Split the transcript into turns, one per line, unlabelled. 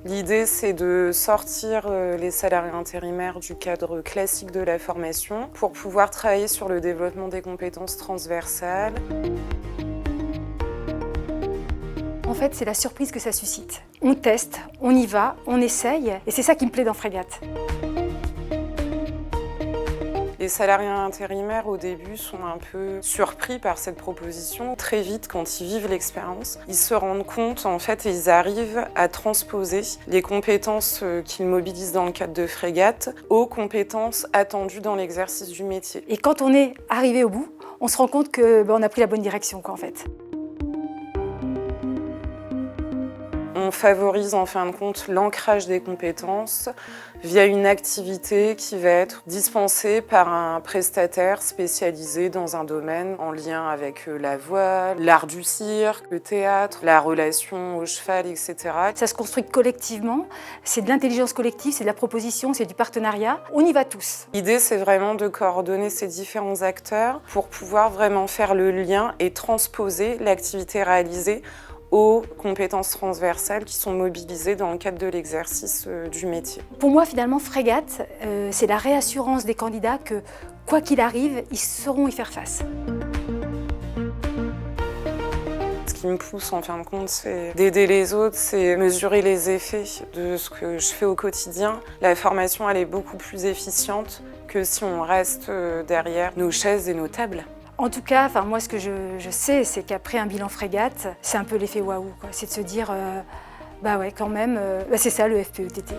L'idée, c'est de sortir les salariés intérimaires du cadre classique de la formation pour pouvoir travailler sur le développement des compétences transversales.
En fait, c'est la surprise que ça suscite. On teste, on y va, on essaye, et c'est ça qui me plaît dans Frégate.
Les salariés intérimaires, au début, sont un peu surpris par cette proposition. Très vite, quand ils vivent l'expérience, ils se rendent compte, en fait, et ils arrivent à transposer les compétences qu'ils mobilisent dans le cadre de Frégate aux compétences attendues dans l'exercice du métier.
Et quand on est arrivé au bout, on se rend compte qu'on a pris la bonne direction, en fait.
On favorise en fin de compte l'ancrage des compétences via une activité qui va être dispensée par un prestataire spécialisé dans un domaine en lien avec la voix, l'art du cirque, le théâtre, la relation au cheval, etc.
Ça se construit collectivement, c'est de l'intelligence collective, c'est de la proposition, c'est du partenariat. On y va tous.
L'idée, c'est vraiment de coordonner ces différents acteurs pour pouvoir vraiment faire le lien et transposer l'activité réalisée aux compétences transversales qui sont mobilisées dans le cadre de l'exercice du métier.
Pour moi, finalement, Frégate, c'est la réassurance des candidats que, quoi qu'il arrive, ils sauront y faire face.
Ce qui me pousse, en fin de compte, c'est d'aider les autres, c'est mesurer les effets de ce que je fais au quotidien. La formation, elle est beaucoup plus efficiente que si on reste derrière nos chaises et nos tables.
En tout cas, moi, ce que je sais, c'est qu'après un bilan Frégate, c'est un peu l'effet waouh, quoi. C'est de se dire, bah ouais, quand même, c'est ça le FPETT.